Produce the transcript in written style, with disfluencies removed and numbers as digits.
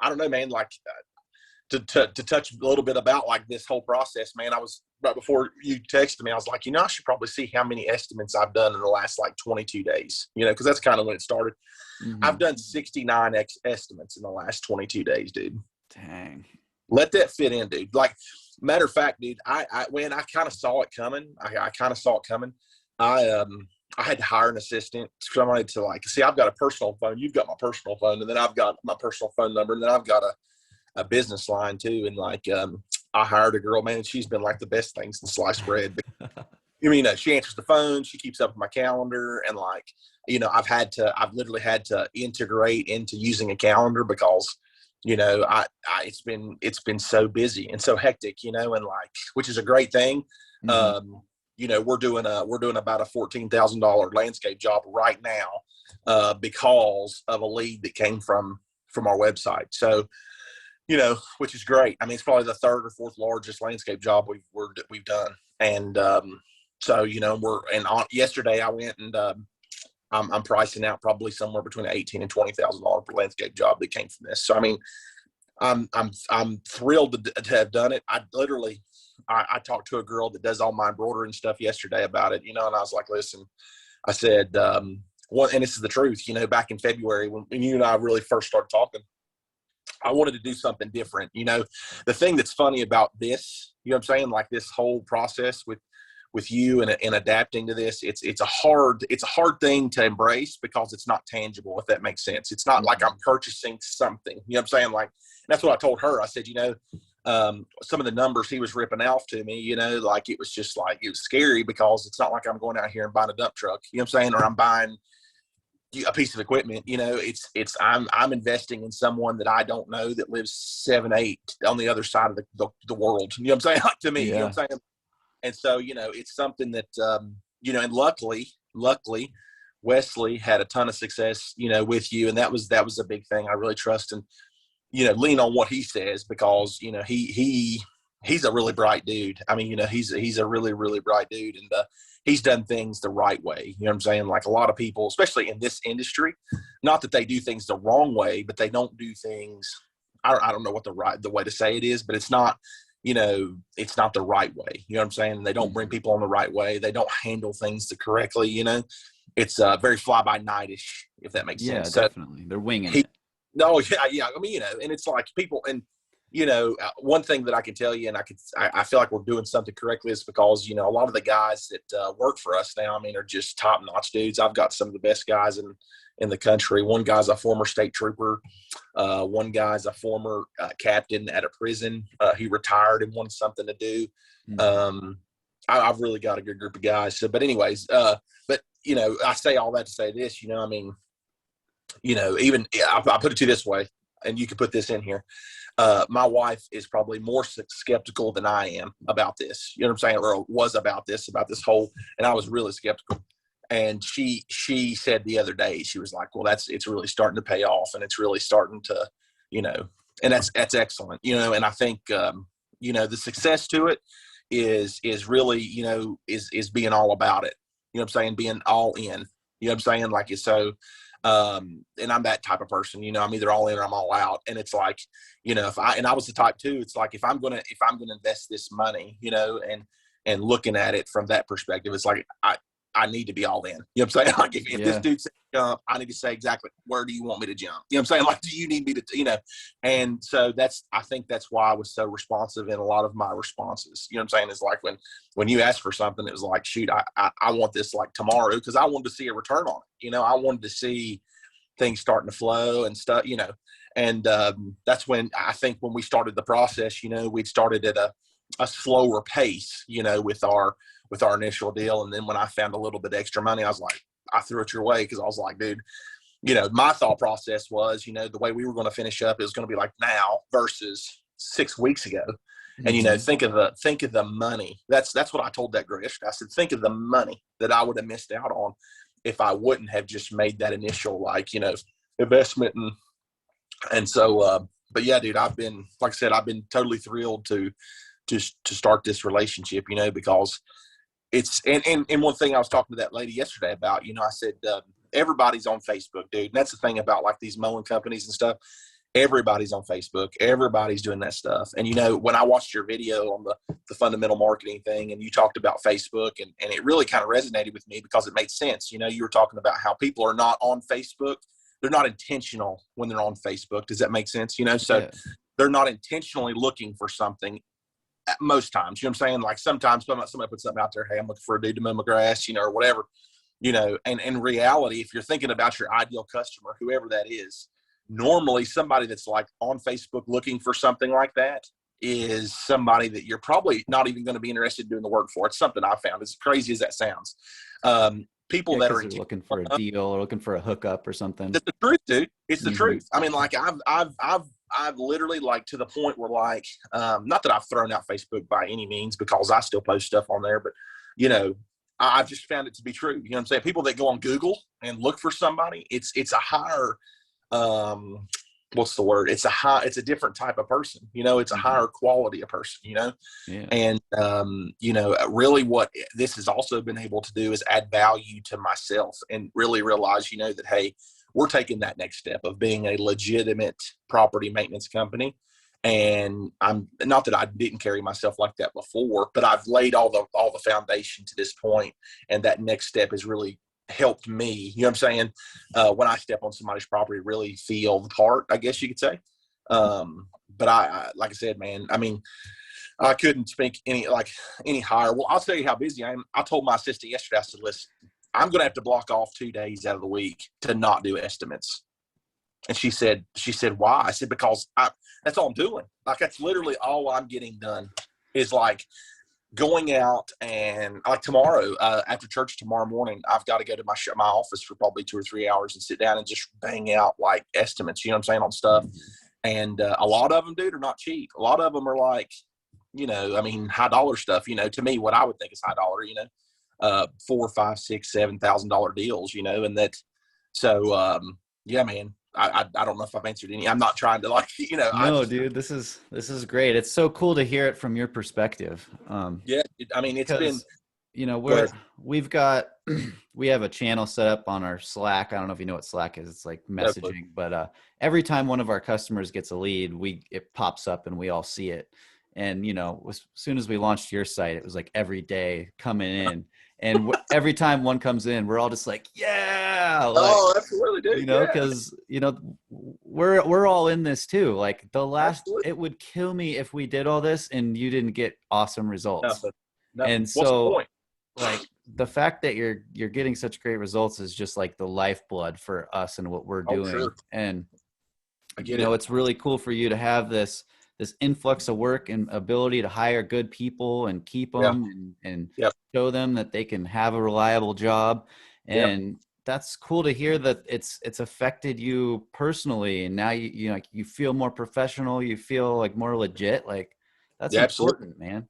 I don't know, man, like to touch a little bit about like this whole process, man, I was right before you texted me, I was like, I should probably see how many estimates I've done in the last like 22 days, because that's kind of when it started. I've done 69 estimates in the last 22 days, dude. Dang. Let that fit in, dude. Like, matter of fact, dude, when I kind of saw it coming, I kind of saw it coming. I had to hire an assistant, somebody to like, see, I've got a personal phone. You've got my personal phone, and then I've got my personal phone number, and then I've got a business line too. And like, I hired a girl, man, and she's been like the best thing since sliced bread. She answers the phone, she keeps up with my calendar, and like, I've literally had to integrate into using a calendar because, it's been so busy and so hectic, and like, which is a great thing. We're doing about a $14,000 landscape job right now, because of a lead that came from our website. So, which is great. I mean, it's probably the third or fourth largest landscape job we've done. And, so, yesterday I went and, I'm pricing out probably somewhere between $18,000 and $20,000 per landscape job that came from this. So, I mean, I'm thrilled to have done it. I talked to a girl that does all my embroidery and stuff yesterday about it, and I was like, listen, I said, and this is the truth, back in February when you and I really first started talking, I wanted to do something different. The thing that's funny about this, what I'm saying, like this whole process with you and adapting to this, it's a hard thing to embrace because it's not tangible, if that makes sense. It's not like I'm purchasing something, what I'm saying? Like, that's what I told her. I said, some of the numbers he was ripping off to me, like it was just like, it was scary because it's not like I'm going out here and buying a dump truck, what I'm saying? Or I'm buying a piece of equipment, I'm investing in someone that I don't know that lives 7-8 on the other side of the world. You know what I'm saying? Like, to me, you know what I'm saying? And so, it's something that, and luckily Wesley had a ton of success, with you. And that was a big thing. I really trust and, lean on what he says because, he's a really bright dude. I mean, he's a really, really bright dude, and he's done things the right way. You know what I'm saying? Like a lot of people, especially in this industry, not that they do things the wrong way, but they don't do things. I don't know what the way to say it is, but it's not, it's not the right way. You know what I'm saying? They don't bring people on the right way. They don't handle things correctly. It's very fly by nightish, if that makes sense. Yeah, definitely. They're winging it. No, yeah. I mean, and it's like people, and one thing that I can tell you, and I feel like we're doing something correctly, is because a lot of the guys that work for us now, I mean, are just top notch dudes. I've got some of the best guys in the country. One guy's a former state trooper. One guy's a former captain at a prison. He retired and wanted something to do. I've really got a good group of guys. So, but anyways, I say all that to say this. I mean, I'll put it to you this way, and you can put this in here. My wife is probably more skeptical than I am about this. You know what I'm saying? Or was about this whole, and I was really skeptical. And she said the other day, she was like, well, it's really starting to pay off, and it's really starting to, and that's excellent, and I think, the success to it is really, is being all about it. You know what I'm saying? Being all in, you know what I'm saying? Like, it's so, and I'm that type of person, I'm either all in or I'm all out. And it's like, I was the type too. It's like, if I'm going to invest this money, and looking at it from that perspective, it's like, I need to be all in. You know what I'm saying? Like, if this dude says jump, I need to say exactly, where do you want me to jump? You know what I'm saying? Like, do you need me to, and so I think that's why I was so responsive in a lot of my responses. You know what I'm saying? It's like when you asked for something, it was like, shoot, I want this like tomorrow, because I wanted to see a return on it. I wanted to see things starting to flow and stuff, and that's when I think when we started the process, we'd started at a slower pace, with our initial deal. And then when I found a little bit extra money, I was like, I threw it your way, because I was like, dude, my thought process was, the way we were going to finish up, it was going to be like now versus 6 weeks ago. And, think of the money. That's what I told that Grish. I said, think of the money that I would have missed out on if I wouldn't have just made that initial, investment. And so, but yeah, dude, like I said, I've been totally thrilled to start this relationship, because it's, and one thing I was talking to that lady yesterday about, I said, everybody's on Facebook, dude. And that's the thing about like these mowing companies and stuff. everybody's on Facebook. Everybody's doing that stuff. And, you know, when I watched your video on the fundamental marketing thing, and you talked about Facebook, and it really kind of resonated with me because it made sense. You know, you were talking about how people are not on Facebook. They're not intentional when they're on Facebook. Does that make sense? You know, so Yeah. they're not intentionally looking for something at most times. You know what I'm saying? Like sometimes somebody puts something out there, hey, I'm looking for a dude to mow my grass, you know, or whatever, you know, and in reality, if you're thinking about your ideal customer, whoever that is, normally somebody that's like on Facebook looking for something like that is somebody that you're probably not even going to be interested in doing the work for. It's something I found, as crazy as that sounds. People Yeah, that because are they're looking for a deal or looking for a hookup or something. it's the truth, dude. It's the Mm-hmm. truth. I mean, like I've literally, like, to the point where, like, not that I've thrown out Facebook by any means, because I still post stuff on there, but, you know, I've just found it to be true. You know what I'm saying? People that go on Google and look for somebody, it's a higher, what's the word? It's a different type of person, you know, it's a Mm-hmm. higher quality of person, you know? Yeah. And, you know, really what this has also been able to do is add value to myself and really realize, you know, that, hey, we're taking that next step of being a legitimate property maintenance company. And I'm not that I didn't carry myself like that before, but I've laid all the foundation to this point, and that next step has really helped me. You know what I'm saying? When I step on somebody's property, really feel the part, I guess you could say. But I like I said, man, I mean, I couldn't speak any higher. Well, I'll tell you how busy I am. I told my assistant yesterday, I said, listen, I'm going to have to block off 2 days out of the week to not do estimates. And she said, why? I said, because that's all I'm doing. Like, that's literally all I'm getting done is like going out, and like tomorrow, after church tomorrow morning, I've got to go to my office for probably 2 or 3 hours and sit down and just bang out like estimates, you know what I'm saying, on stuff. Mm-hmm. And a lot of them, dude, are not cheap. A lot of them are like, you know, I mean, high dollar stuff, you know, to me, what I would think is high dollar, you know, $4,000, $5,000, $6,000, $7,000, you know, and that, so, yeah, man, I don't know if I've answered any. I'm not trying to, like, you know, I No, just, dude, this is great. It's so cool to hear it from your perspective. yeah, I mean, it's been, Because you know, go ahead. we've got we have a channel set up on our Slack. I don't know if you know what Slack is. It's like No clue. messaging, but every time one of our customers gets a lead, it pops up and we all see it. And you know, as soon as we launched your site, it was like every day coming in, and every time one comes in, we're all just like, yeah, like, Oh, absolutely, you dude. know, Yeah, because you know we're all in this too. Like absolutely. it would kill me if we did all this and you didn't get awesome results. Nothing. Nothing. And What's the so point? like the fact that you're getting such great results is just like the lifeblood for us and what we're Oh, doing. sure. And I you get know, it. it's really cool for you to have this influx of work and ability to hire good people and keep Yeah. them and Yep. show them that they can have a reliable job. Yep. And that's cool to hear that it's affected you personally, and now you know, like you feel more professional, you feel like more legit. Like that's Yeah, absolutely. important, man.